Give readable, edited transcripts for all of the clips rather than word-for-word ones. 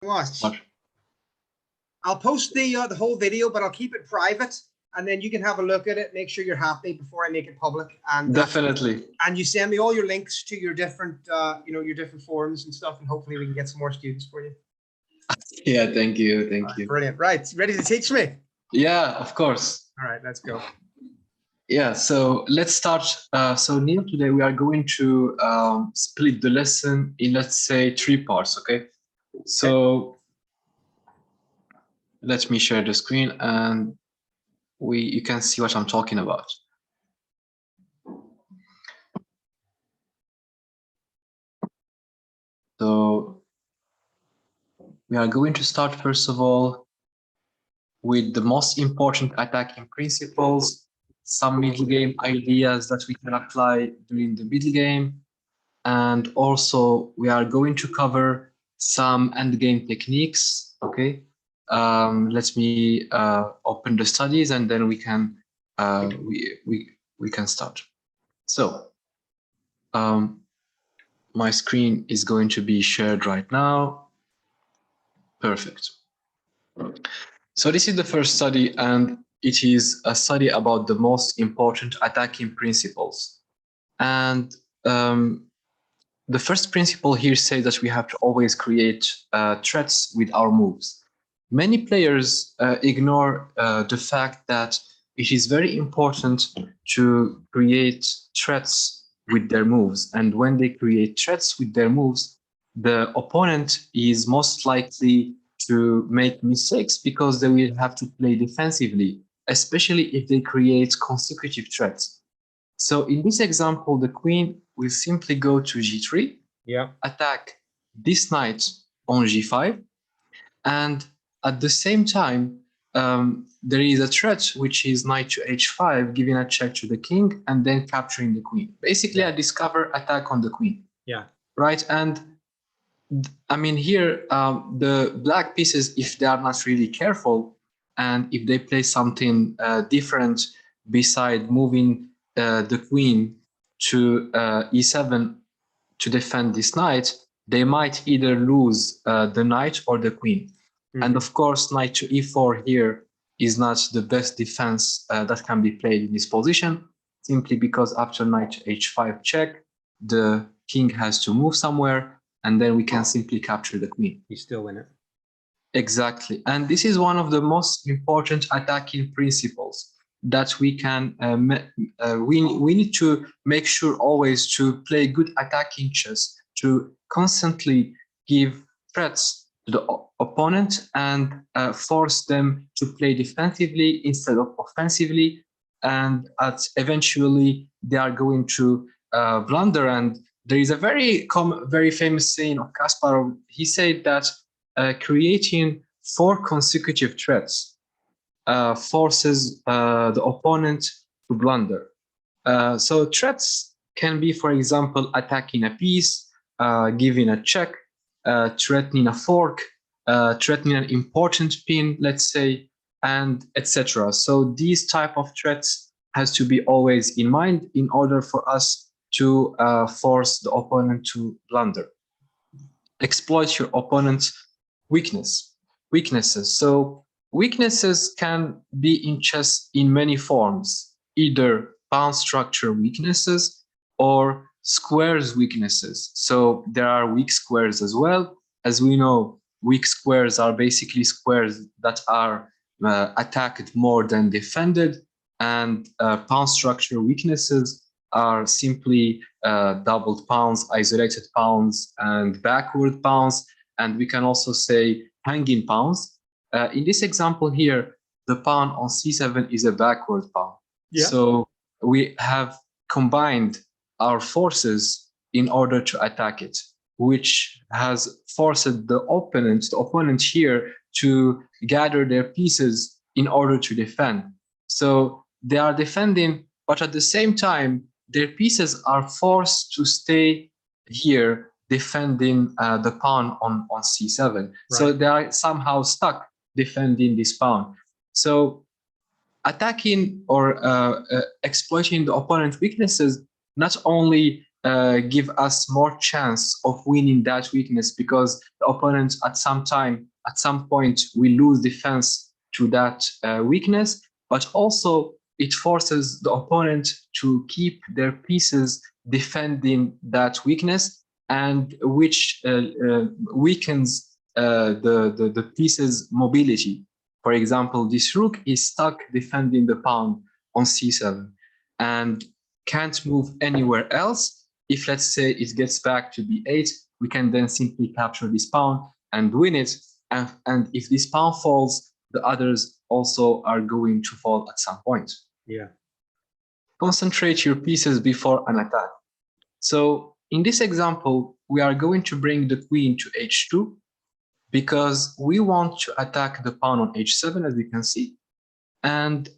much. What? I'll post the whole video, but I'll keep it private, and then you can have a look at it, make sure you're happy before I make it public. And definitely. And you send me all your links to your different, your different forums and stuff, and hopefully we can get some more students for you. Yeah, thank you, thank you. Brilliant. Right, ready to teach me? Yeah, of course. All right, let's go. Yeah, so let's start. So Neil, today we are going to split the lesson in, let's say, 3 parts, okay? So let me share the screen and you can see what I'm talking about. So we are going to start, first of all, with the most important attacking principles, some middle game ideas that we can apply during the middle game. And also we are going to cover some end game techniques, okay? Let me open the studies and then we can start. So my screen is going to be shared right now. Perfect. So this is the first study, and it is a study about the most important attacking principles. And the first principle here says that we have to always create threats with our moves. Many players ignore the fact that it is very important to create threats with their moves. And when they create threats with their moves, the opponent is most likely to make mistakes because they will have to play defensively, especially if they create consecutive threats. So in this example, the queen will simply go to g3, attack this knight on g5, and at the same time, there is a threat, which is knight to h5, giving a check to the king and then capturing the queen. Basically, a discover attack on the queen. Yeah. Right. And I mean, here, the black pieces, if they are not really careful, and if they play something different beside moving the queen to e7 to defend this knight, they might either lose the knight or the queen. And of course, knight to e4 here is not the best defense that can be played in this position, simply because after knight to h5 check, the king has to move somewhere, and then we can simply capture the queen. You still win it. Exactly. And this is one of the most important attacking principles that we can, we need to make sure always to play good attacking chess, to constantly give threats to the opponent and force them to play defensively instead of offensively. And eventually they are going to blunder. And there is a very famous saying of Kasparov. He said that creating 4 consecutive threats forces the opponent to blunder. So threats can be, for example, attacking a piece, giving a check, threatening a fork, threatening an important pin, let's say, and etc. So these type of threats has to be always in mind in order for us to force the opponent to blunder. Exploit your opponent's weaknesses. So weaknesses can be in chess in many forms, either pawn structure weaknesses or squares weaknesses. So there are weak squares as well. As we know, weak squares are basically squares that are attacked more than defended, and pawn structure weaknesses are simply doubled pawns, isolated pawns, and backward pawns. And we can also say hanging pawns. In this example here, the pawn on c7 is a backward pawn. Yeah. So we have combined our forces in order to attack it, which has forced the opponent here to gather their pieces in order to defend. So they are defending, but at the same time, their pieces are forced to stay here defending the pawn on c7. Right. So they are somehow stuck defending this pawn. So attacking or exploiting the opponent's weaknesses not only give us more chance of winning that weakness, because the opponent at some point will lose defense to that weakness, but also it forces the opponent to keep their pieces defending that weakness, and which weakens the piece's mobility. For example, this rook is stuck defending the pawn on c7 and can't move anywhere else. If, let's say, it gets back to b8, we can then simply capture this pawn and win it. And if this pawn falls, the others also are going to fall at some point. Yeah. Concentrate your pieces before an attack. So in this example, we are going to bring the queen to h2 because we want to attack the pawn on h7, as you can see. And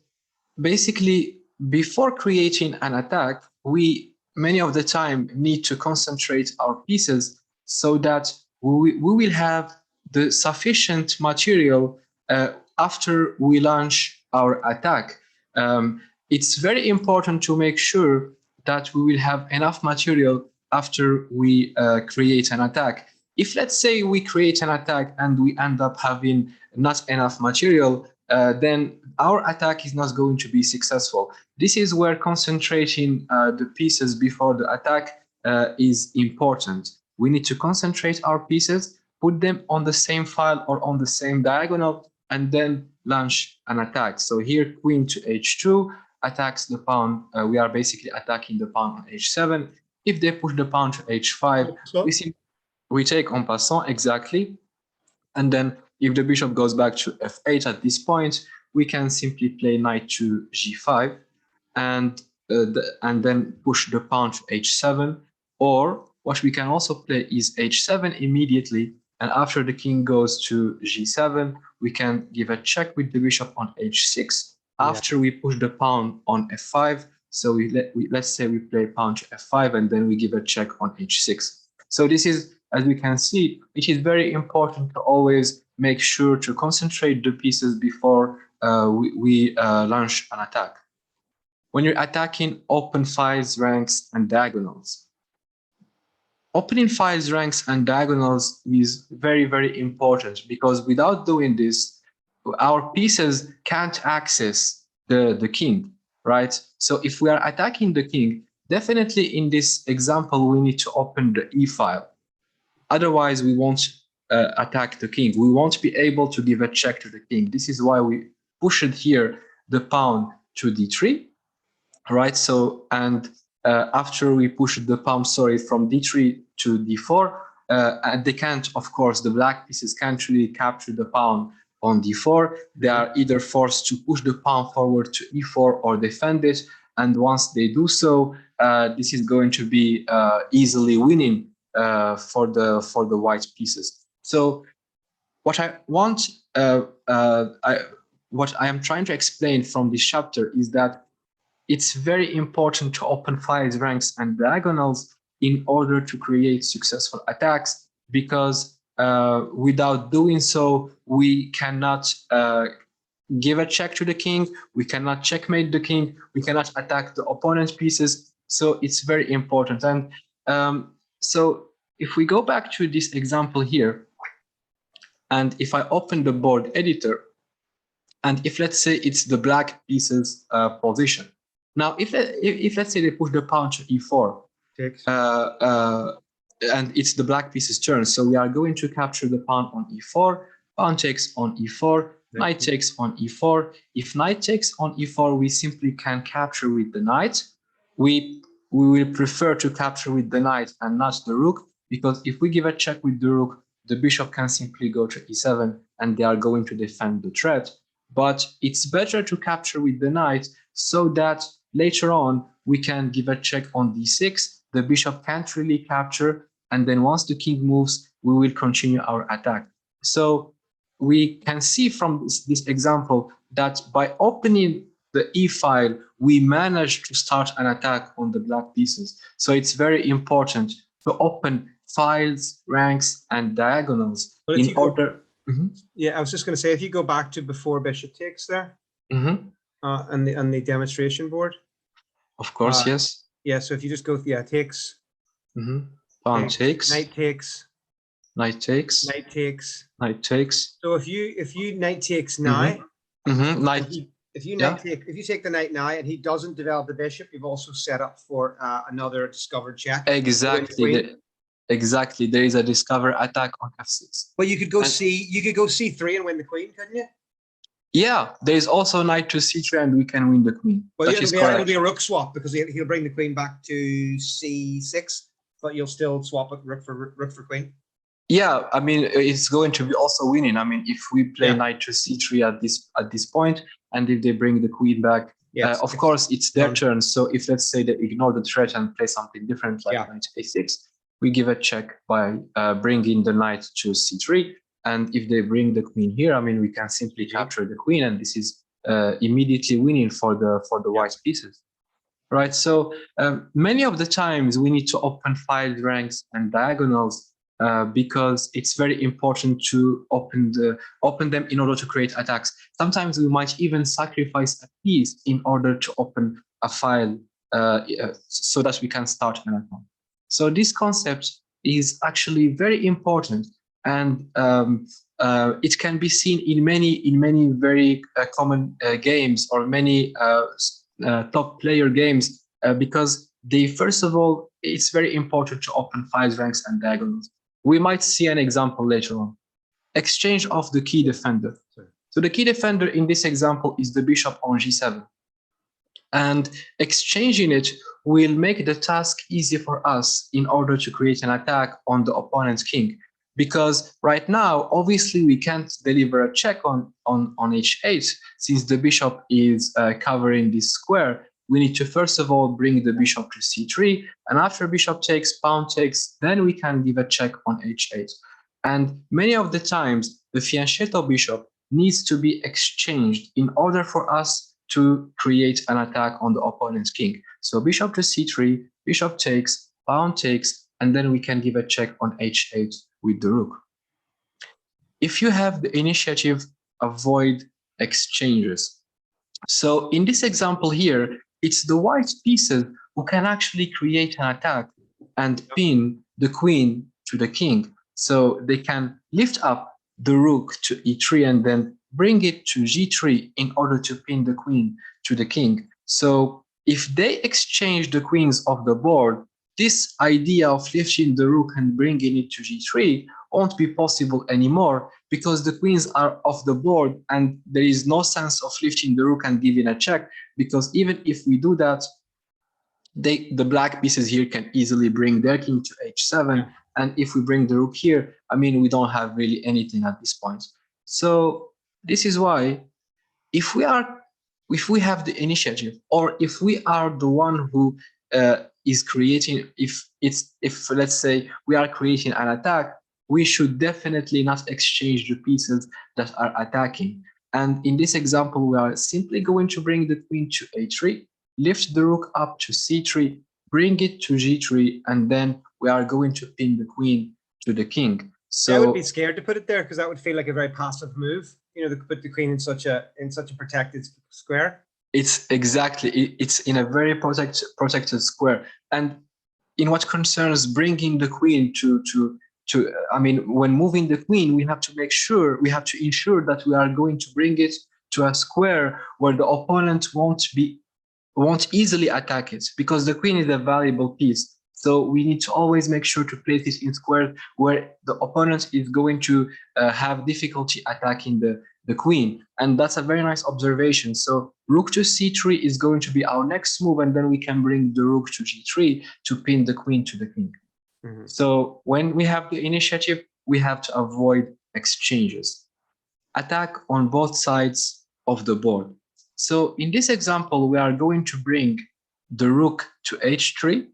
basically, before creating an attack, we many of the time need to concentrate our pieces so that we will have the sufficient material after we launch our attack. It's very important to make sure that we will have enough material after we create an attack. If, let's say, we create an attack and we end up having not enough material, then our attack is not going to be successful. This is where concentrating the pieces before the attack is important. We need to concentrate our pieces, put them on the same file or on the same diagonal, and then launch an attack. So here, queen to h2 attacks the pawn. We are basically attacking the pawn on h7. If they push the pawn to h5, we take en passant, exactly. And then if the bishop goes back to f8 at this point, we can simply play knight to g5 and then push the pawn to h7. Or what we can also play is h7 immediately. And after the king goes to g7, we can give a check with the bishop on h6 after we push the pawn on f5. So let's say we play pawn to f5 and then we give a check on h6. So this is, as we can see, it is very important to always make sure to concentrate the pieces before we launch an attack. When you're attacking, open files, ranks, and diagonals. Opening files, ranks, and diagonals is very, very important, because without doing this, our pieces can't access the king, right? So if we are attacking the king, definitely in this example, we need to open the e file. Otherwise, we won't attack the king. We won't be able to give a check to the king. This is why we pushed here the pawn to d3, right? So, and after we push the pawn, from d3 to d4, and they can't, of course, the black pieces can't really capture the pawn on d4. They are either forced to push the pawn forward to e4 or defend it. And once they do so, this is going to be easily winning for the white pieces. So what I want, what I am trying to explain from this chapter is that it's very important to open files, ranks, and diagonals in order to create successful attacks, because without doing so, we cannot give a check to the king, we cannot checkmate the king, we cannot attack the opponent's pieces. So it's very important. And so if we go back to this example here, and if I open the board editor, and if, let's say, it's the black pieces position. Now, if let's say they push the pawn to e4, and it's the black pieces' turn, so we are going to capture the pawn on e4, pawn takes on e4, knight takes on e4. If knight takes on e4, we simply can capture with the knight. We will prefer to capture with the knight and not the rook, because if we give a check with the rook, the bishop can simply go to e7 and they are going to defend the threat. But it's better to capture with the knight so that later on we can give a check on d6. The bishop can't really capture, and then once the king moves, we will continue our attack. So we can see from this example that by opening the e file, we managed to start an attack on the black pieces. So it's very important to open files, ranks, and diagonals in order. Yeah, I was just going to say, if you go back to before bishop takes there, and the demonstration board. Of course, yes. Yeah, so if you just go, takes, Pawn Okay. takes, Knight takes, knight takes, knight takes. knight takes. So if you knight takes now, Knight, if you yeah. if you take the knight now and he doesn't develop the bishop, you've also set up for another discovered check. Exactly. Exactly. There is a discover attack on f6. But you could go c3 and win the queen, couldn't you? Yeah, there is also knight to c3 and we can win the queen. Well, That is correct. it'll be a rook swap because he'll bring the queen back to c6, but you'll still swap it rook for queen. Yeah, I mean it's going to be also winning. I mean, if we play knight to c3 at this point, and if they bring the queen back, of course it's their turn. So if let's say they ignore the threat and play something different like knight a6, we give a check by bringing the knight to c3. And if they bring the queen here, I mean we can simply capture the queen, and this is immediately winning for the white pieces. Right. So many of the times we need to open file ranks and diagonals. Because it's very important to open them in order to create attacks. Sometimes we might even sacrifice a piece in order to open a file so that we can start an attack. So this concept is actually very important, and it can be seen in many very common games or many top player games because they, first of all, it's very important to open file ranks and diagonals. We might see an example later on. Exchange of the key defender. So the key defender in this example is the bishop on g7. And exchanging it will make the task easy for us in order to create an attack on the opponent's king. Because right now, obviously, we can't deliver a check on h8 since the bishop is covering this square. We need to first of all bring the bishop to c3, and after bishop takes, pawn takes, then we can give a check on h8. And many of the times, the fianchetto bishop needs to be exchanged in order for us to create an attack on the opponent's king. So bishop to c3, bishop takes, pawn takes, and then we can give a check on h8 with the rook. If you have the initiative, avoid exchanges. So in this example here, it's the white pieces who can actually create an attack and pin the queen to the king. So they can lift up the rook to e3 and then bring it to g3 in order to pin the queen to the king. So if they exchange the queens of the board, this idea of lifting the rook and bringing it to g3 won't be possible anymore because the queens are off the board and there is no sense of lifting the rook and giving a check, because even if we do that, the black pieces here can easily bring their king to h7. And if we bring the rook here, I mean, we don't have really anything at this point. So this is why if we have the initiative, or if we are the one who is creating, if let's say we are creating an attack, we should definitely not exchange the pieces that are attacking. And in this example, we are simply going to bring the queen to a3, lift the rook up to c3, bring it to g3, and then we are going to pin the queen to the king. So I would be scared to put it there because that would feel like a very passive move. You know, to put the queen in such a protected square. It's in a very protected square. And in what concerns bringing the queen to I mean, when moving the queen, we have to ensure that we are going to bring it to a square where the opponent won't easily attack it, because the queen is a valuable piece. So we need to always make sure to place it in square where the opponent is going to have difficulty attacking the queen. And that's a very nice observation. So rook to c3 is going to be our next move, and then we can bring the rook to g3 to pin the queen to the king. So when we have the initiative, we have to avoid exchanges. Attack on both sides of the board. So in this example, we are going to bring the rook to h3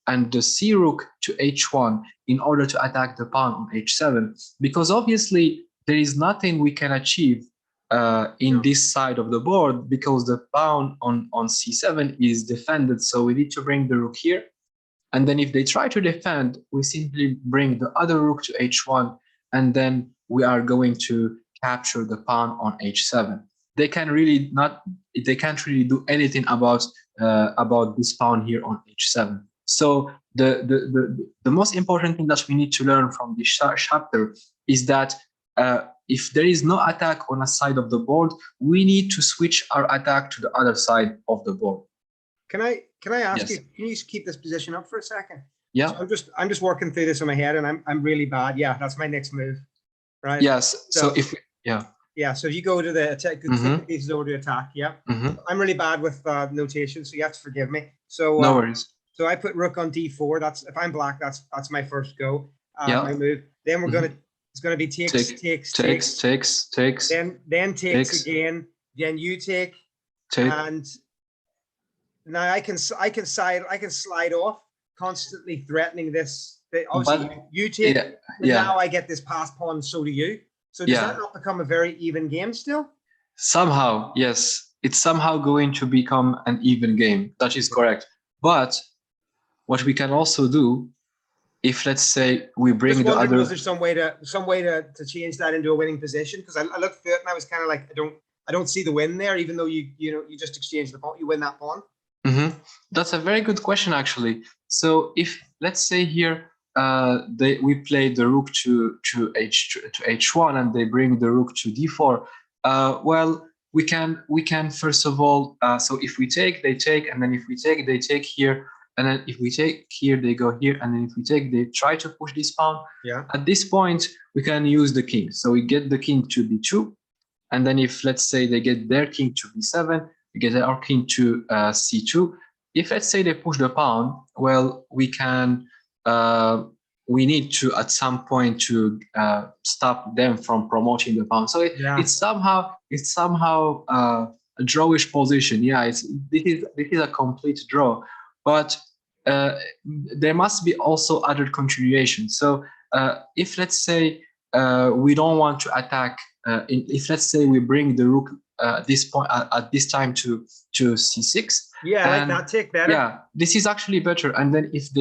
and the c rook to h1 in order to attack the pawn on h7, because obviously there is nothing we can achieve in this side of the board because the pawn on c7 is defended. So we need to bring the rook here. And then if they try to defend, we simply bring the other rook to h1, and then we are going to capture the pawn on h7. They can't really do anything about this pawn here on h7. So the most important thing that we need to learn from this chapter is that if there is no attack on a side of the board, we need to switch our attack to the other side of the board. Can I ask Yes. you? Can you just keep this position up for a second? Yeah. So I'm just working through this in my head, and I'm really bad. Yeah, that's my next move, right? Yes. So if we, yeah, so you go to the attack, take the pieces over to attack. Yeah, I'm really bad with notation, so you have to forgive me. So no worries. So I put rook on d4. That's if I'm black, that's my first go. Yeah. My move. Then we're gonna it's gonna be takes. Then takes again. Then you take. And now I can slide off, constantly threatening this. Obviously, you take. But now I get this pass pawn. So do you. So does that not become a very even game still? Somehow, yes. It's somehow going to become an even game. That is correct. But what we can also do, if let's say we bring the other, was there some way to change that into a winning position? Because I looked through it and I was kind of like, I don't see the win there, even though you just exchange the pawn, you win that pawn. That's a very good question, actually. So if let's say here we play the rook to h1 and they bring the rook to d4, well, we can first of all, so if we take, they take, and then if we take, they take here, and then if we take here, they go here, and then if we take, they try to push this pawn. Yeah. At this point, we can use the king. So we get the king to b2, and then if let's say they get their king to b7, we get our king to c2. If let's say they push the pawn, well, we can we need to at some point to stop them from promoting the pawn. So it's somehow a drawish position. Yeah, this is a complete draw, but there must be also other continuations. So if let's say we don't want to attack, if let's say we bring the rook this point at this time to c6. Yeah, I like that take better. Yeah, this is actually better. And then if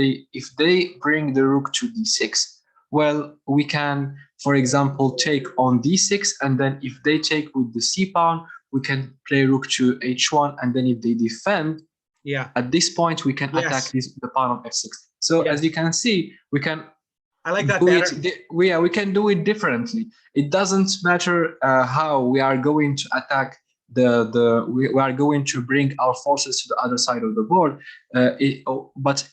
they bring the rook to d6, well, we can, for example, take on d6, and then if they take with the c pawn, we can play rook to h1, and then if they defend, at this point we can attack the pawn on f6. So as you can see, we can. I like that better. We can do it differently. It doesn't matter how we are going to attack we are going to bring our forces to the other side of the board. What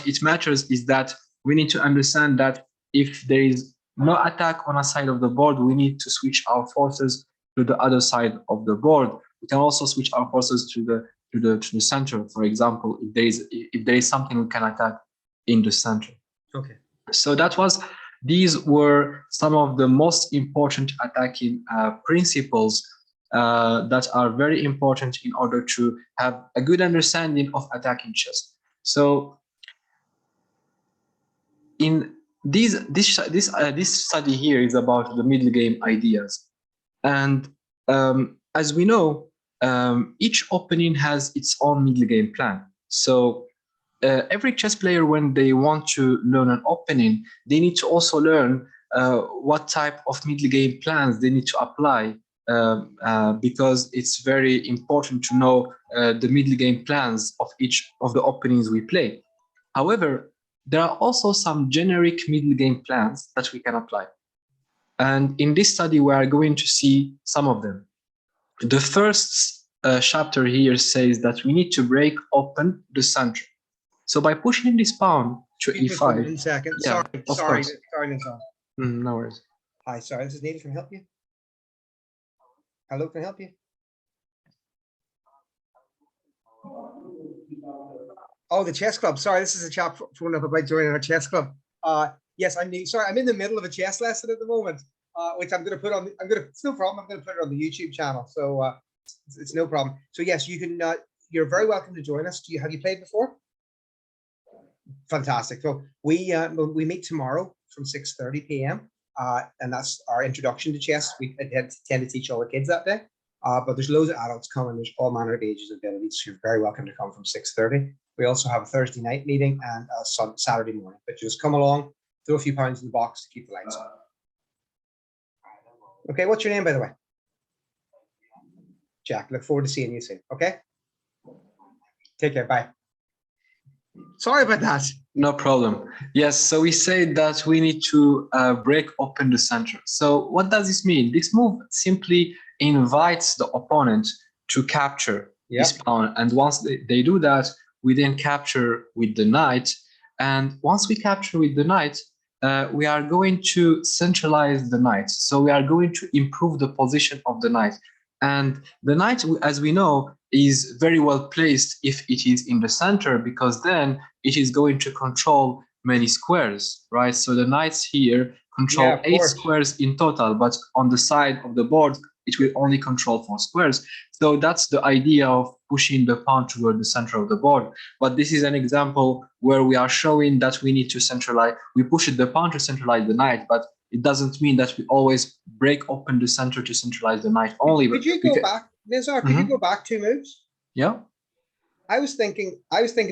it matters is that we need to understand that if there is no attack on a side of the board, we need to switch our forces to the other side of the board. We can also switch our forces to the center. For example, if there is something we can attack in the center. Okay. So these were some of the most important attacking principles that are very important in order to have a good understanding of attacking chess. So in this study here is about the middle game ideas, and as we know, each opening has its own middle game plan. So every chess player, when they want to learn an opening, they need to also learn what type of middle game plans they need to apply, because it's very important to know the middle game plans of each of the openings we play. However, there are also some generic middle game plans that we can apply. And in this study, we are going to see some of them. The first chapter here says that we need to break open the center. So by pushing this pawn to e5. 1 second. Yeah, sorry, Nizar. No worries. Hi, sorry, this is Nathan. Can I help you? Hello, can I help you? Oh, the chess club. Sorry, this is a chap phone up about joining our chess club. Yes, sorry, I'm in the middle of a chess lesson at the moment, which I'm going to put on. It's no problem. I'm going to put it on the YouTube channel, so it's no problem. So yes, you can. You're very welcome to join us. Have you played before? Fantastic. So we meet tomorrow from 6:30 p.m. And that's our introduction to chess. We tend to teach all the kids that day, but there's loads of adults coming. There's all manner of ages and abilities. So you're very welcome to come from 6:30. We also have a Thursday night meeting and a Saturday morning. But just come along, throw a few pounds in the box to keep the lights on. Okay, what's your name, by the way? Jack. Look forward to seeing you soon. Okay. Take care. Bye. Sorry about that. No problem. Yes, so we say that we need to break open the center. So what does this mean? This move simply invites the opponent to capture this pawn. And once they do that, we then capture with the knight. And once we capture with the knight, we are going to centralize the knight. So we are going to improve the position of the knight. And the knight, as we know, is very well placed if it is in the center, because then it is going to control many squares, right? So the knights here control 8 squares in total, but on the side of the board, it will only control 4 squares. So that's the idea of pushing the pawn toward the center of the board. But this is an example where we are showing that we need to centralize. We push the pawn to centralize the knight, but it doesn't mean that we always break open the center to centralize the knight only. Could you go back, Nizar? Could you go back 2 moves? Yeah. I was thinking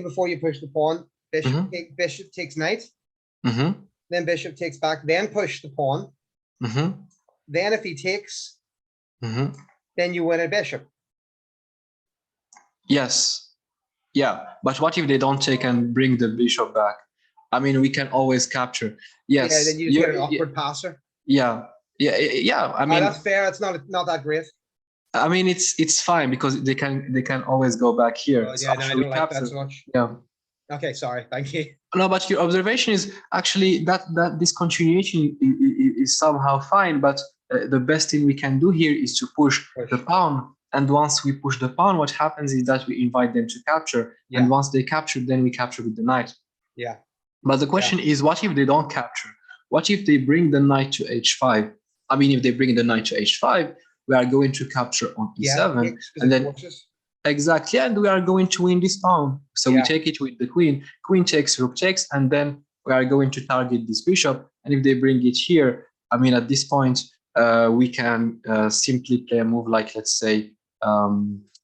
before you push the pawn, bishop takes knight, then bishop takes back, then push the pawn. Then if he takes, then you win a bishop. Yes. Yeah. But what if they don't take and bring the bishop back? I mean, we can always capture. Yes. Yeah, then you just get an awkward passer. Yeah. Yeah. I mean, that's fair. It's not that great. I mean, it's fine because they can always go back here. Oh, yeah, no, I don't like that so much. Yeah. Okay, sorry. Thank you. No, but your observation is actually that this continuation is somehow fine, but the best thing we can do here is to push the pawn. And once we push the pawn, what happens is that we invite them to capture. And once they capture, then we capture with the knight. Yeah. But the question is, what if they don't capture? What if they bring the knight to h5? I mean, if they bring the knight to h5, we are going to capture on e7, and then exactly, and we are going to win this pawn. So we take it with the queen. Queen takes, rook takes, and then we are going to target this bishop. And if they bring it here, I mean, at this point, we can simply play a move like, let's say,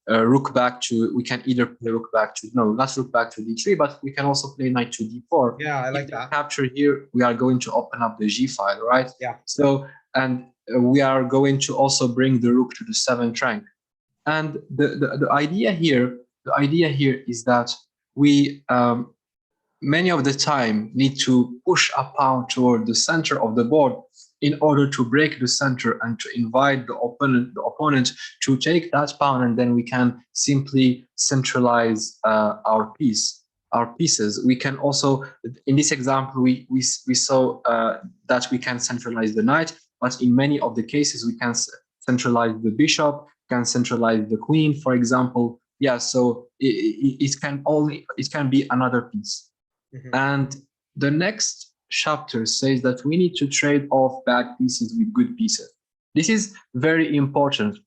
rook back to. We can either play rook back to not rook back to d3, but we can also play knight to d4. Yeah, I like that. Capture here, we are going to open up the g file, right? Yeah. So and we are going to also bring the rook to the 7th rank. And the idea here is that we many of the time need to push a pawn toward the center of the board in order to break the center and to invite the opponent to take that pawn, and then we can simply centralize our pieces. We can also, in this example, we saw that we can centralize the knight, but in many of the cases we can centralize the bishop, can centralize the queen, for example. Yeah, so it can be another piece. And the next chapter says that we need to trade off bad pieces with good pieces. This is very important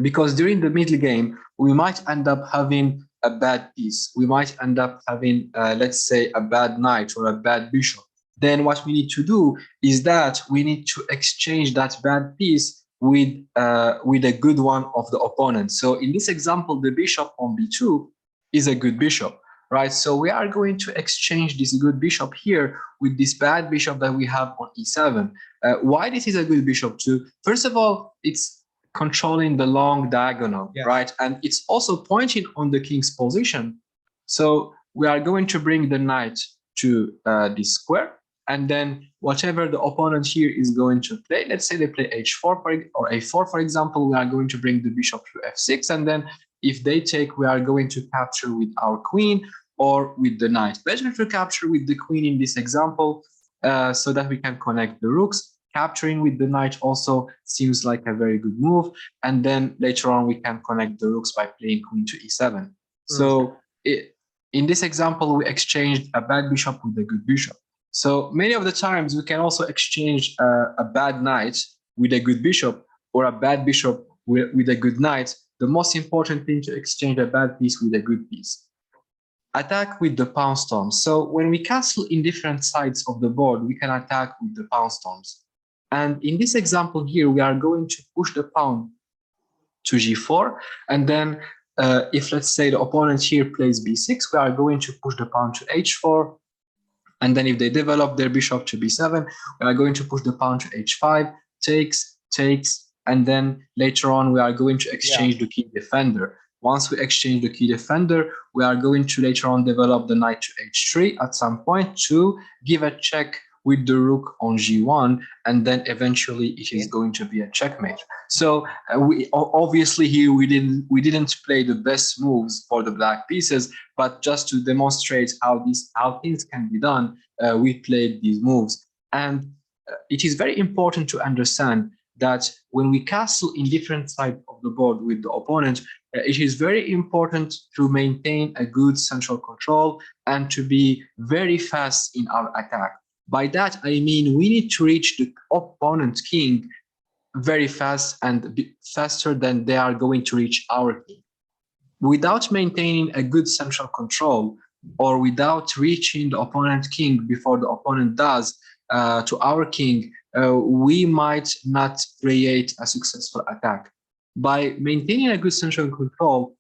because during the middle game we might end up having a bad piece. We might end up having, let's say, a bad knight or a bad bishop. Then what we need to do is that we need to exchange that bad piece with a good one of the opponent. So in this example, the bishop on b2 is a good bishop, right? So we are going to exchange this good bishop here with this bad bishop that we have on e7. Why this is a good bishop too? First of all, it's controlling the long diagonal, right? And it's also pointing on the king's position. So we are going to bring the knight to this square. And then whatever the opponent here is going to play, let's say they play h4 or a4, for example, we are going to bring the bishop to f6. And then if they take, we are going to capture with our queen or with the knight. Better to capture with the queen in this example so that we can connect the rooks. Capturing with the knight also seems like a very good move. And then later on, we can connect the rooks by playing queen to e7. So in this example, we exchanged a bad bishop with a good bishop. So many of the times we can also exchange a bad knight with a good bishop or a bad bishop with a good knight. The most important thing to exchange a bad piece with a good piece. Attack with the pawn storms. So when we castle in different sides of the board, we can attack with the pawn storms. And in this example here, we are going to push the pawn to g4. And then if, let's say, the opponent here plays b6, we are going to push the pawn to h4. And then if they develop their bishop to b7, we are going to push the pawn to h5, takes, and then later on we are going to exchange the king defender. Once we exchange the key defender, we are going to later on develop the knight to h3 at some point to give a check with the rook on g1, and then eventually it is going to be a checkmate. So we obviously here we didn't play the best moves for the black pieces, but just to demonstrate how things can be done, we played these moves. And it is very important to understand that when we castle in different sides of the board with the opponent, it is very important to maintain a good central control and to be very fast in our attack. By that, I mean we need to reach the opponent's king very fast and faster than they are going to reach our king. Without maintaining a good central control, or without reaching the opponent's king before the opponent does to our king, we might not create a successful attack. By maintaining a good central control,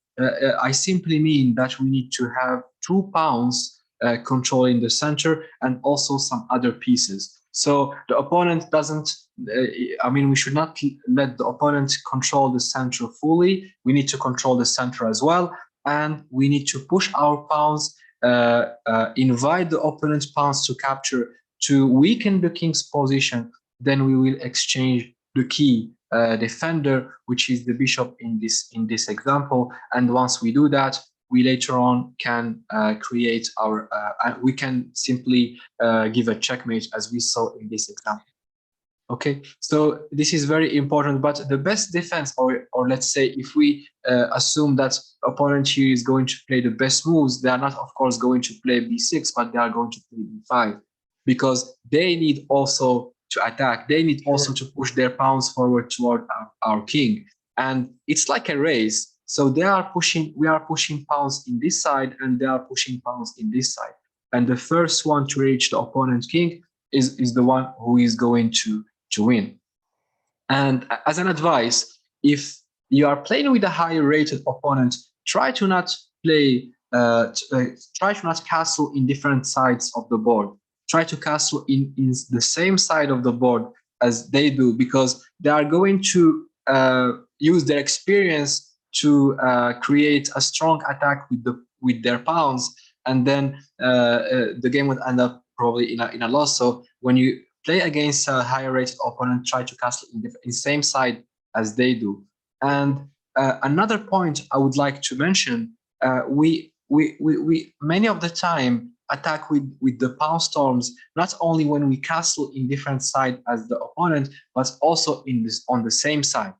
I simply mean that we need to have 2 pawns controlling the center and also some other pieces. So the opponent doesn't, we should not let the opponent control the center fully. We need to control the center as well. And we need to push our pawns, invite the opponent's pawns to capture, to weaken the king's position. Then we will exchange the key defender, which is the bishop in this example. And once we do that, we later on can create our, we can simply give a checkmate as we saw in this example. Okay, so this is very important, but the best defense, or let's say if we assume that opponent here is going to play the best moves, they are not of course going to play b6, but they are going to play b5, because they need also to attack. They need also to push their pawns forward toward our king. And it's like a race. So we are pushing pawns in this side, and they are pushing pawns in this side. And the first one to reach the opponent's king is the one who is going to win. And as an advice, if you are playing with a higher rated opponent, try to not castle in different sides of the board. Try to castle in the same side of the board as they do, because they are going to use their experience to create a strong attack with their pawns, and then the game would end up probably in a loss. So when you play against a higher rated opponent, try to castle in the same side as they do. And another point I would like to mention, we many of the time attack with the pawn storms, not only when we castle in different side as the opponent, but also on the same side.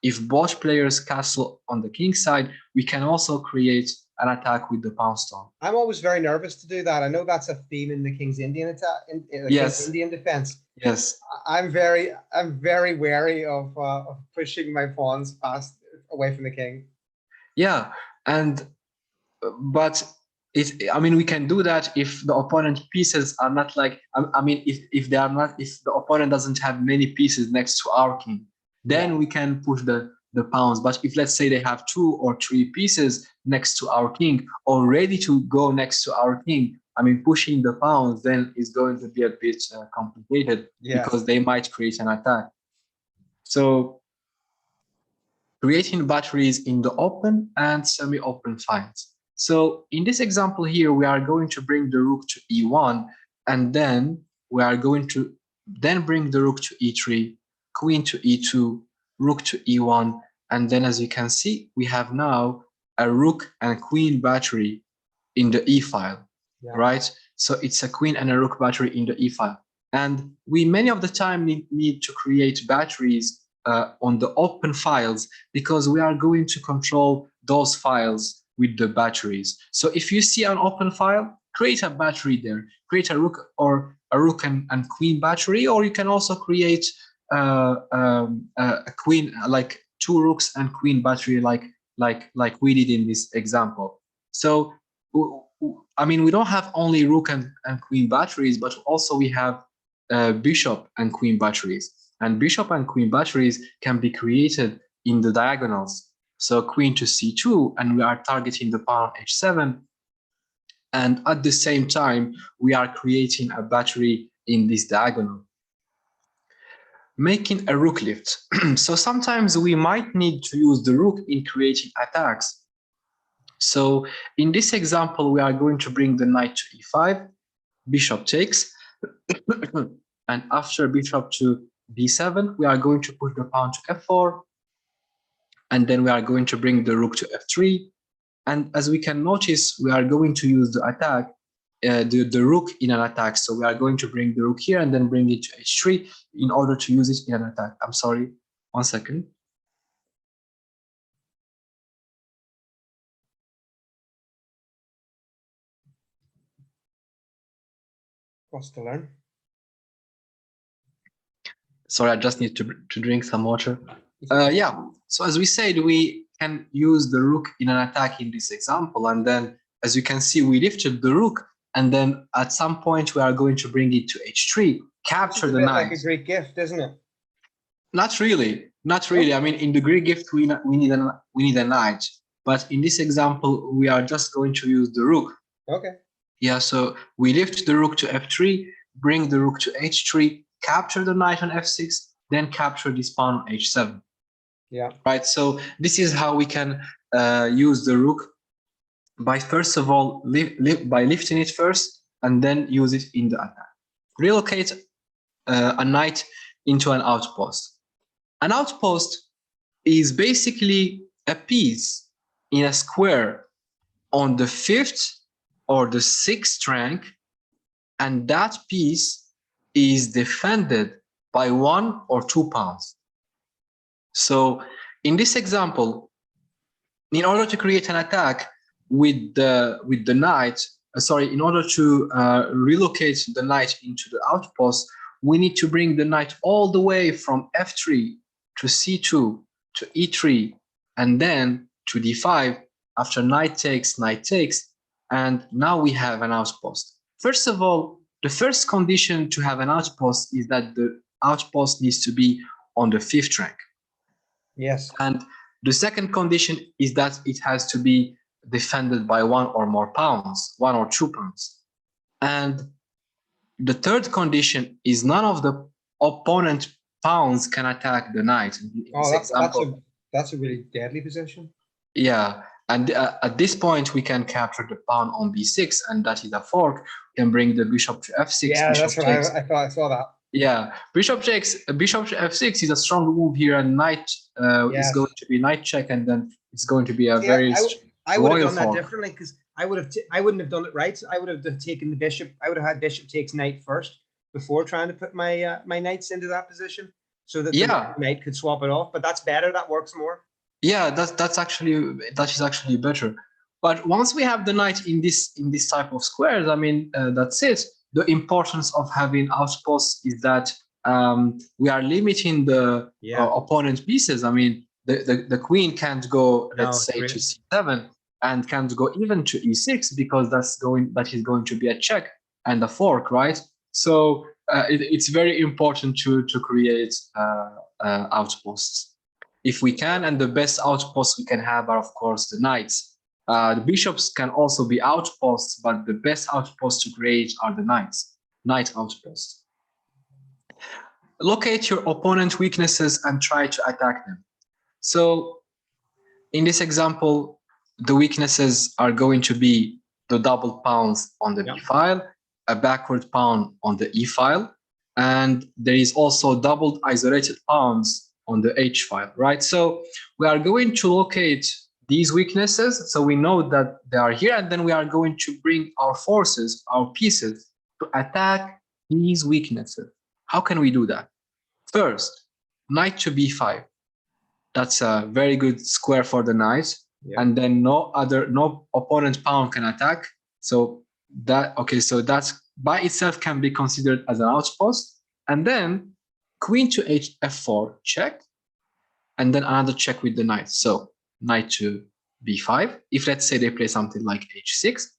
If both players castle on the king side, we can also create an attack with the pawn storm. I'm always very nervous to do that. I know that's a theme in the King's Indian attack, in the Yes. King's Indian defense. Yes. I'm very wary of pushing my pawns away from the king. Yeah, but we can do that if the opponent pieces are not like, if the opponent doesn't have many pieces next to our king, then we can push the pawns. But if, let's say, they have 2 or 3 pieces next to our king, or ready to go next to our king, pushing the pawns then is going to be a bit complicated, because they might create an attack. So creating batteries in the open and semi-open files. So in this example here, we are going to bring the rook to e1, and then we are going to bring the rook to e3, queen to e2, rook to e1, and then, as you can see, we have now a rook and queen battery in the e file, right? So it's a queen and a rook battery in the e file. And we many of the time need to create batteries on the open files, because we are going to control those files with the batteries. So if you see an open file, create a battery there. Create a rook or a rook and queen battery, or you can also create a queen, like 2 rooks and queen battery, like we did in this example. So we don't have only rook and queen batteries, but also we have bishop and queen batteries. And bishop and queen batteries can be created in the diagonals. So queen to c2, and we are targeting the pawn h7. And at the same time, we are creating a battery in this diagonal. Making a rook lift. So sometimes we might need to use the rook in creating attacks, So in this example, we are going to bring the knight to e5, bishop takes, and after bishop to d7, we are going to push the pawn to f4, and then we are going to bring the rook to f3. And as we can notice, we are going to use the attack, the rook in an attack. So we are going to bring the rook here and then bring it to h3 in order to use it in an attack. I'm sorry, 1 second. What's to learn? Sorry, I just need to drink some water. Yeah, so as we said, we can use the rook in an attack in this example. And then, as you can see, we lifted the rook. And then at some point, we are going to bring it to h3, capture the knight. Like a great gift, isn't it? Not really. Not really. I mean, in the Greek gift, we need a knight. But in this example, we are just going to use the rook. Okay. Yeah, so we lift the rook to f3, bring the rook to h3, capture the knight on f6, then capture this pawn on h7. Yeah. Right. So this is how we can use the rook by first of all by lifting it first and then use it in the attack. Relocate a knight into an outpost. An outpost is basically a piece in a square on the 5th or the 6th rank, and that piece is defended by 1 or 2 pawns. So in this example, in order to create an attack with the knight, in order to relocate the knight into the outpost, we need to bring the knight all the way from f3 to c2 to e3 and then to d5 after knight takes, and now we have an outpost. First of all, the first condition to have an outpost is that the outpost needs to be on the 5th rank. Yes. And the second condition is that it has to be defended by 1 or more pawns, 1 or 2 pawns. And the third condition is none of the opponent pawns can attack the knight. That's a really deadly position. Yeah, and at this point we can capture the pawn on b6, and that is a fork. We can bring the bishop to f6. Yeah, that's what I thought. I saw that. Yeah, bishop to f6 is a strong move here, and knight is going to be knight check, and then it's going to be a I would have done that differently, because I wouldn't have done it right. I would have taken the bishop. I would have had bishop takes knight first before trying to put my my knights into that position, so that the knight could swap it off. But that's better. That works more. Yeah, that is actually better. But once we have the knight in this type of squares, I mean, that's it. The importance of having outposts is that we are limiting the opponent pieces. I mean, the queen can't go, let's say, to c7, and can't go even to e6, because that is going to be a check and a fork, right? So it's very important to create outposts if we can, and the best outposts we can have are, of course, the knights. The bishops can also be outposts, but the best outposts to create are the knights, knight outposts. Locate your opponent's weaknesses and try to attack them. So in this example, the weaknesses are going to be the double pawns on the b file, a backward pawn on the e file, and there is also doubled isolated pawns on the h file, right? So we are going to locate these weaknesses, so we know that they are here, and then we are going to bring our forces, our pieces, to attack these weaknesses. How can we do that? First, knight to b5. That's a very good square for the knight, and then no opponent pawn can attack. So that that's by itself can be considered as an outpost. And then queen to f4 check, and then another check with the knight. So knight to b5. If, let's say, they play something like h6,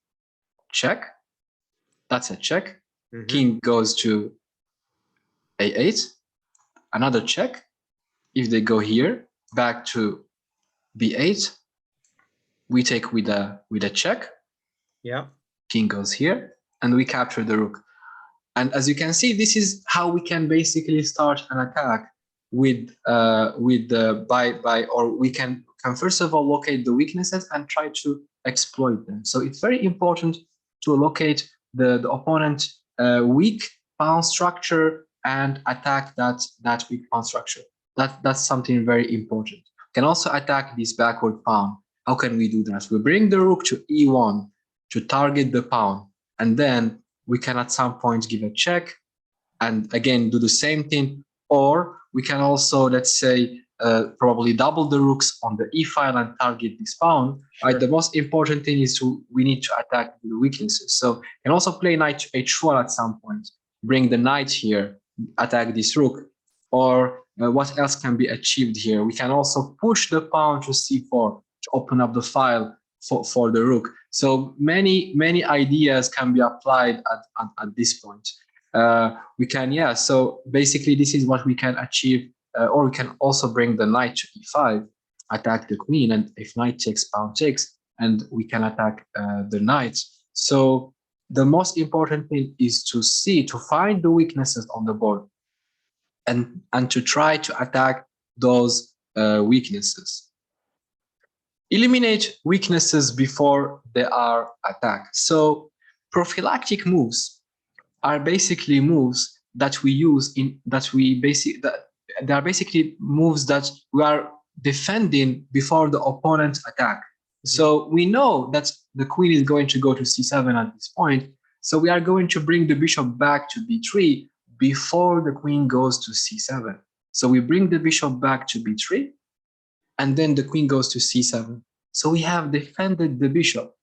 check. That's a check. King goes to a8, another check. If they go here, back to b8, we take with a check. Yeah. King goes here, and we capture the rook. And as you can see, this is how we can basically start an attack we can first of all locate the weaknesses and try to exploit them. So it's very important to locate the opponent weak pawn structure and attack that weak pawn structure. That's something very important. Can also attack this backward pawn. How can we do that? We bring the rook to e1 to target the pawn, and then we can at some point give a check and again do the same thing. Or we can also, let's say, probably double the rooks on the e file and target this pawn. Sure. Right. The most important thing is we need to attack the weaknesses. So you can also play knight to h4 at some point. Bring the knight here, attack this rook. Or what else can be achieved here? We can also push the pawn to c4 to open up the file for the rook. So many ideas can be applied at this point. We can, yeah, so basically this is what we can achieve, or we can also bring the knight to e5, attack the queen, and if knight takes, pawn takes, and we can attack the knight. So the most important thing is to find the weaknesses on the board and to try to attack those weaknesses. Eliminate weaknesses before they are attacked. So prophylactic moves are basically moves that we use they are basically moves that we are defending before the opponent's attack. So we know that the queen is going to go to c7 at this point. So we are going to bring the bishop back to b3 before the queen goes to c7. So we bring the bishop back to b3, and then the queen goes to c7. So we have defended the bishop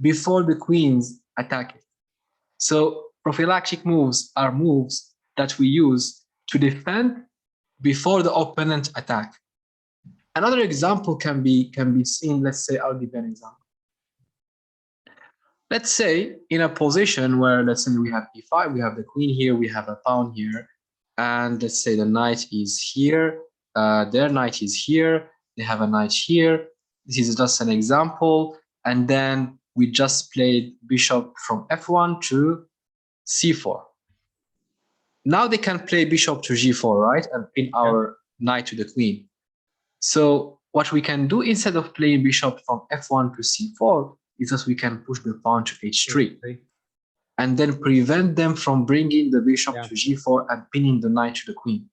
before the queen's attacking. So prophylactic moves are moves that we use to defend before the opponent attack. Another example can be seen. Let's say, I'll give an example. Let's say in a position where, let's say we have e5, we have the queen here, we have a pawn here, and let's say the knight is here, their knight is here, they have a knight here. This is just an example. And then we just played bishop from f1 to c4. Now they can play bishop to g4, right? And pin our knight to the queen. So what we can do instead of playing bishop from f1 to c4 is that we can push the pawn to h3 and then prevent them from bringing the bishop to g4 and pinning the knight to the queen.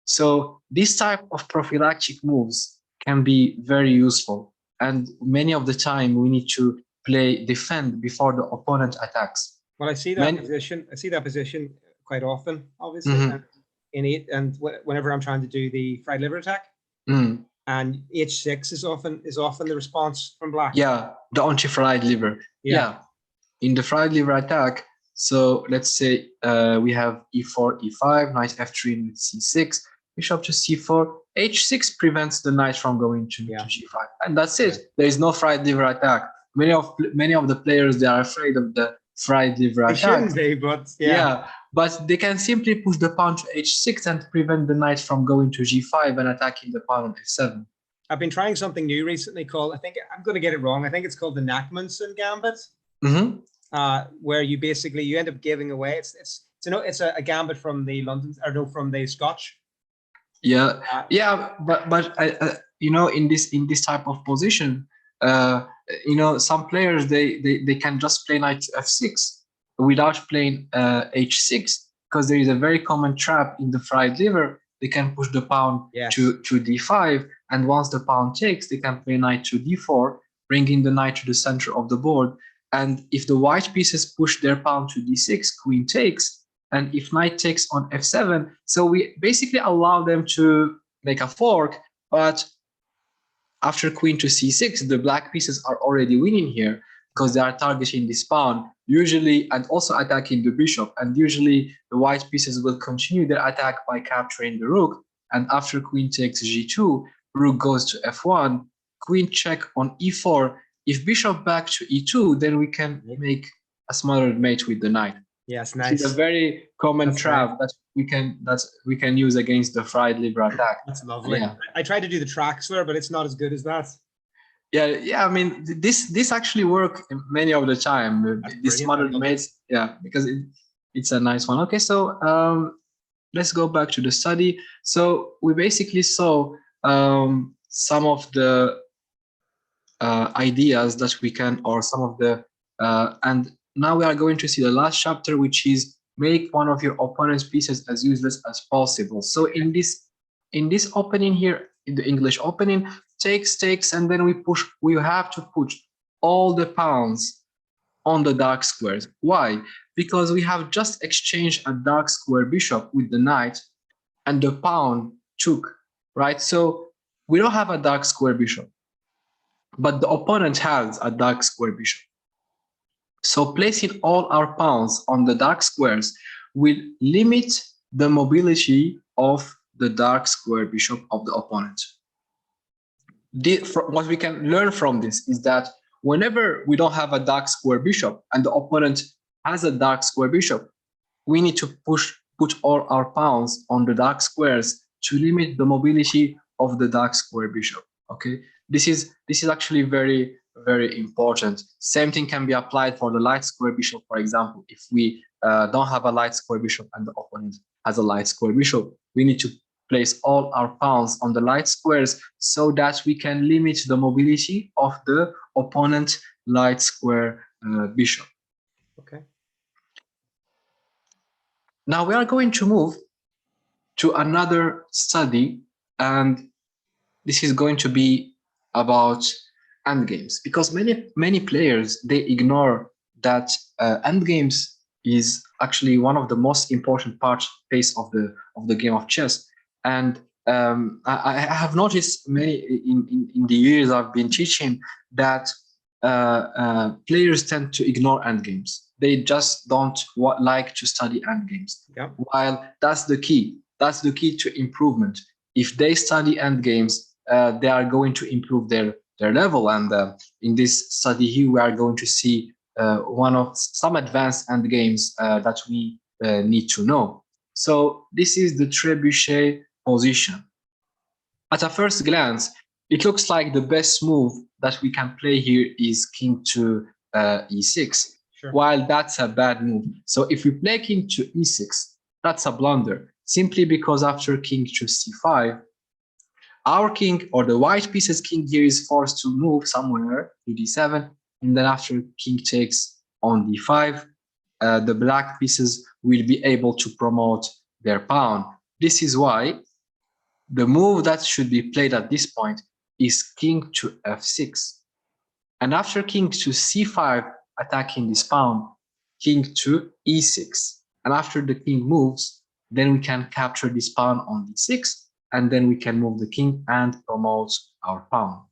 So this type of prophylactic moves can be very useful. And many of the time we need to defend before the opponent attacks. Well, I see that position. I see that position quite often, obviously, and whenever I'm trying to do the fried liver attack, and h6 is often the response from black. Yeah, the anti-fried liver. Yeah, in the fried liver attack. So let's say we have e4, e5, knight f3, knight c6, bishop to c4. h6 prevents the knight from going to g5, and that's it. There is no fried liver attack. Many of the players, they are afraid of the fried liver attack. Shouldn't they? But but they can simply push the pawn to h6 and prevent the knight from going to g5 and attacking the pawn on f7. I've been trying something new recently called, I think I'm going to get it wrong, I think it's called the Knackmanson Gambit, where you end up giving away. It's a gambit from the from the Scotch. But in this type of position, some players they can just play knight to f6 without playing h6, because there is a very common trap in the fried liver. They can push the pawn to d5, and once the pawn takes, they can play knight to d4, bringing the knight to the center of the board. And if the white pieces push their pawn to d6, queen takes, and if knight takes on f7, so we basically allow them to make a fork, but after queen to c6, the black pieces are already winning here because they are targeting this pawn, usually, and also attacking the bishop. And usually the white pieces will continue their attack by capturing the rook. And after queen takes g2, rook goes to f1, queen check on e4. If bishop back to e2, then we can make a smothered mate with the knight. Yes, nice. It's a very common trap that we can use against the fried liver attack. That's lovely. Yeah. I tried to do the Traxler, but it's not as good as that. Yeah. I mean, this actually work many of the time. This smothered mates, because it's a nice one. Okay, so let's go back to the study. So we basically saw some of the ideas that we can, or some of the, and now we are going to see the last chapter, which is make one of your opponent's pieces as useless as possible. So in this opening here, in the English opening, takes, and then we have to push all the pawns on the dark squares. Why? Because we have just exchanged a dark square bishop with the knight, and the pawn took, right? So we don't have a dark square bishop, but the opponent has a dark square bishop. So placing all our pawns on the dark squares will limit the mobility of the dark square bishop of the opponent. What we can learn from this is that whenever we don't have a dark square bishop and the opponent has a dark square bishop, we need to put all our pawns on the dark squares to limit the mobility of the dark square bishop. Okay, this is actually very, very important. Same thing can be applied for the light square bishop, for example. If we don't have a light square bishop and the opponent has a light square bishop, we need to place all our pawns on the light squares so that we can limit the mobility of the opponent light square bishop. Okay. Now we are going to move to another study, and this is going to be about endgames, because many players, they ignore that endgames is actually one of the most important phase of the game of chess. And I have noticed many in the years I've been teaching that players tend to ignore endgames. They just don't like to study endgames. Yeah. While that's the key. That's the key to improvement. If they study endgames, they are going to improve their level. And in this study here, we are going to see some advanced endgames that we need to know. So this is the trebuchet position. At a first glance, it looks like the best move that we can play here is king to e6. Sure. While that's a bad move. So if we play king to e6, that's a blunder, simply because after king to c5, our king, or the white piece's king here, is forced to move somewhere to d7, and then after king takes on d5, the black pieces will be able to promote their pawn. This is why the move that should be played at this point is king to f6. And after king to c5, attacking this pawn, king to e6. And after the king moves, then we can capture this pawn on d6, and then we can move the king and promote our pawn.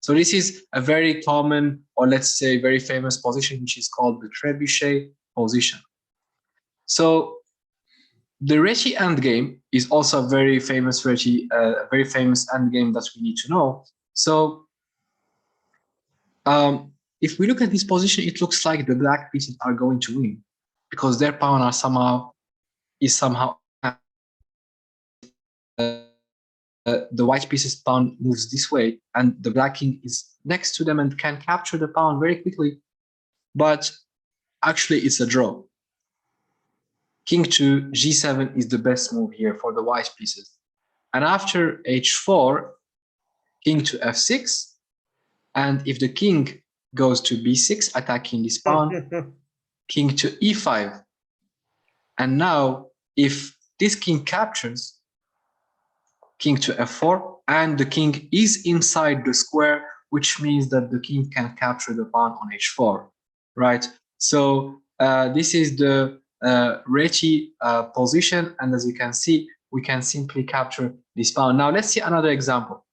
So this is a very common, or let's say very famous position, which is called the trebuchet position. So the Reti endgame is also a very famous endgame that we need to know. So if we look at this position, it looks like the black pieces are going to win because their pawn is somehow the white piece's pawn moves this way, and the black king is next to them and can capture the pawn very quickly. But actually, it's a draw. King to g7 is the best move here for the white pieces. And after h4, king to f6, and if the king goes to b6, attacking this pawn, king to e5. And now, if this king captures, king to f4, and the king is inside the square, which means that the king can capture the pawn on h4, right? So this is the Reti position, and as you can see, we can simply capture this pawn. Now let's see another example.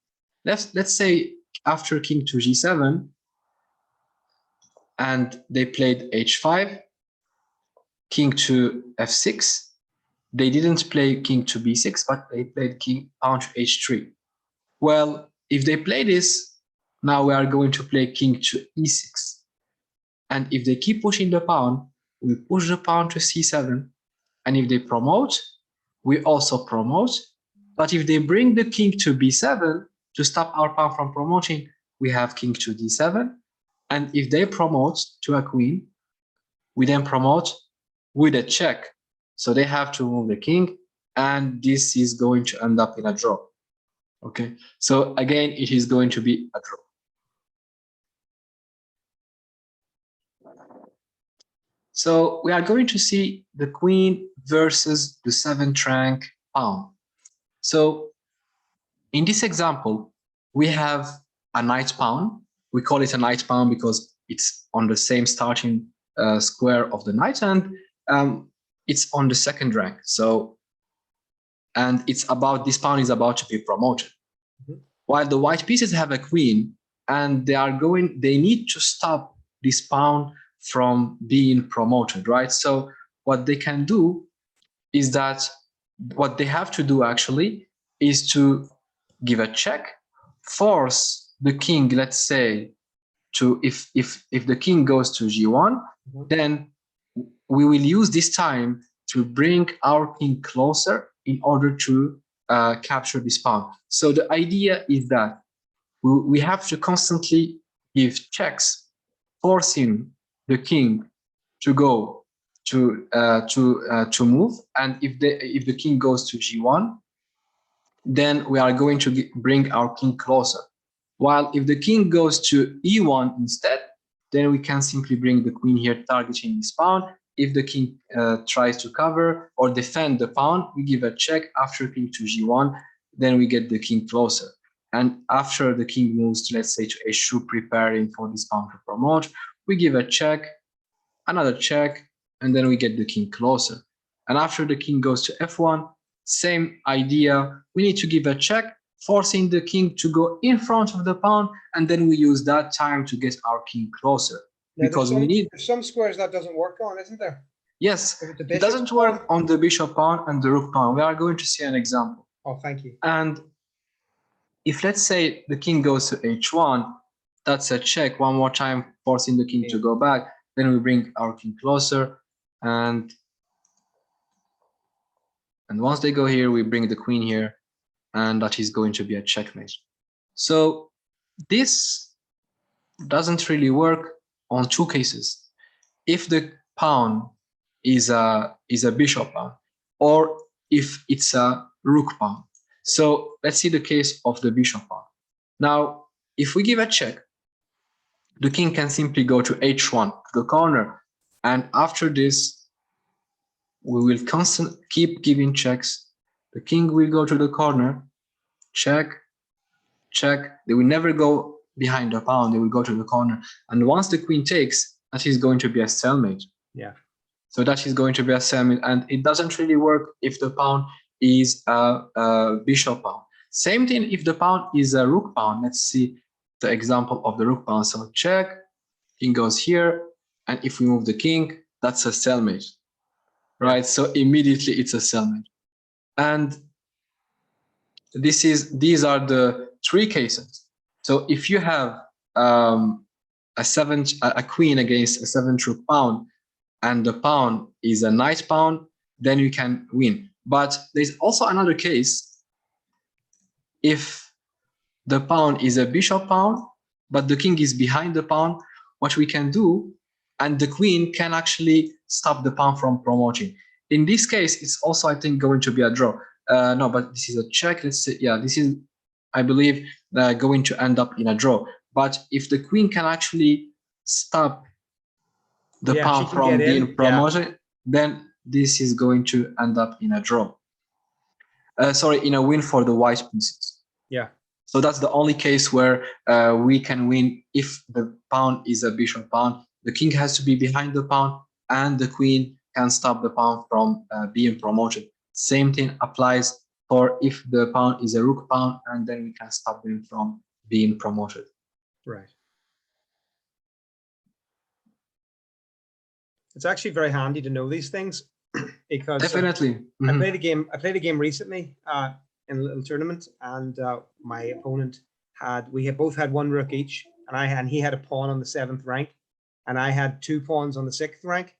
Let's say after king to g7, and they played h5, king to f6. They didn't play king to b6, but they played pawn to h3. Well, if they play this, now we are going to play king to e6. And if they keep pushing the pawn, we push the pawn to c7. And if they promote, we also promote. But if they bring the king to b7 to stop our pawn from promoting, we have king to d7. And if they promote to a queen, we then promote with a check. So they have to move the king, and this is going to end up in a draw. Okay, so again, it is going to be a draw. So we are going to see the queen versus the 7th rank pawn. So in this example, we have a knight pawn. We call it a knight pawn because it's on the same starting square of the knight, and it's on the 2nd rank. So, and it's about, this pawn is about to be promoted. Mm-hmm. While the white pieces have a queen, and they need to stop this pawn from being promoted, right? So what they can do is that, what they have to do actually is to give a check, force the king, let's say, to, if the king goes to g1, then we will use this time to bring our king closer in order to capture this pawn. So the idea is that we have to constantly give checks, forcing the king to go to move, and if the king goes to g1, then we are going to bring our king closer. While if the king goes to e1 instead, then we can simply bring the queen here, targeting this pawn. If the king tries to cover or defend the pawn, we give a check. After king to g1, then we get the king closer. And after the king moves to, let's say, to h2, preparing for this pawn to promote, we give a check, another check, and then we get the king closer. And after the king goes to f1, same idea. We need to give a check, forcing the king to go in front of the pawn, and then we use that time to get our king closer. Now, because there's some squares that doesn't work on, isn't there? Yes, it doesn't work on the bishop pawn and the rook pawn. We are going to see an example. Oh, thank you. And if, let's say, the king goes to h1, that's a check. One more time, forcing the king to go back. Then we bring our king closer, and once they go here, we bring the queen here, and that is going to be a checkmate. So this doesn't really work on two cases. If the pawn is a bishop pawn, or if it's a rook pawn. So let's see the case of the bishop pawn. Now, if we give a check, the king can simply go to h1, to the corner, and after this, we will keep giving checks. The king will go to the corner, check, check. They will never go behind the pawn. They will go to the corner. And once the queen takes, that is going to be a stalemate. Yeah. So that is going to be a stalemate. And it doesn't really work if the pawn is a bishop pawn. Same thing if the pawn is a rook pawn. Let's see the example of the rook pawn. So check, king goes here. And if we move the king, that's a stalemate. Right? So immediately it's a stalemate. And these are the three cases. So if you have a queen against a 7th rook pawn, and the pawn is a knight pawn, then you can win. But there's also another case. If the pawn is a bishop pawn, but the king is behind the pawn, what we can do, and the queen can actually stop the pawn from promoting. In this case, it's also, I think, going to be a draw. No, but this is a check. Let's say, yeah, this is, I believe, going to end up in a draw. But if the queen can actually stop the pawn from being promoted, then this is going to end up in a draw. Sorry, in a win for the white pieces. Yeah. So that's the only case where we can win if the pawn is a bishop pawn. The king has to be behind the pawn, and the queen can stop the pawn from being promoted. Same thing applies for if the pawn is a rook pawn, and then we can stop them from being promoted. Right. It's actually very handy to know these things because definitely. I played a game recently in a little tournament, and my opponent we had both had one rook each, and he had a pawn on the 7th rank, and I had 2 pawns on the 6th rank.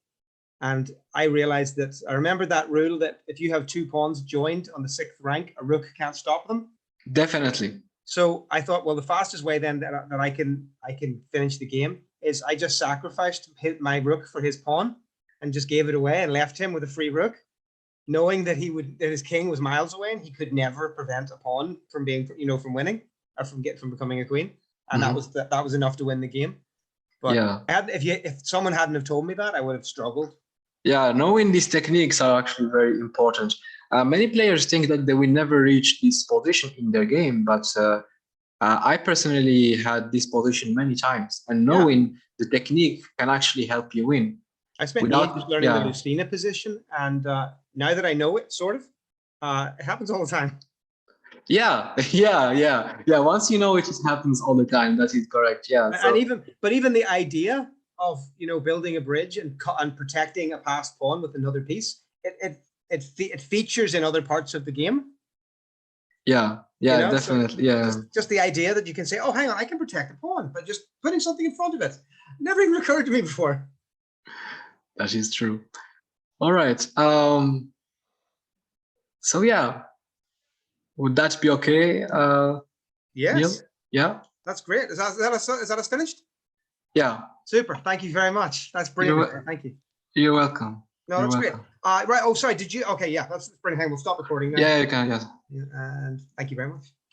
And I realized that I remember that rule that if you have 2 pawns joined on the 6th rank, a rook can't stop them. Definitely. So I thought, well, the fastest way then that I can finish the game is I just sacrificed my rook for his pawn and just gave it away and left him with a free rook, knowing that that his king was miles away and he could never prevent a pawn from being, from winning or from becoming a queen. And that was enough to win the game. But Yeah. if someone hadn't have told me that, I would have struggled. Yeah, knowing these techniques are actually very important. Many players think that they will never reach this position in their game, but I personally had this position many times, and knowing the technique can actually help you win. I spent ages learning the Lucina position, and now that I know it, sort of, it happens all the time. Yeah. Once you know it, it happens all the time. That is correct. Yeah. And even the idea of building a bridge and protecting a passed pawn with another piece, it features in other parts of the game. Yeah, definitely. So just the idea that you can say, oh, hang on, I can protect a pawn by just putting something in front of it. Never even occurred to me before. That is true. All right. So yeah, would that be okay? Yes. Neil? Yeah. That's great. Is that us finished? Yeah. Super. Thank you very much. That's brilliant. Thank you. You're welcome. No, that's great. Right. Oh, sorry. Did you? Okay. Yeah. That's brilliant. We'll stop recording now. Yeah, you can. Yes. And thank you very much.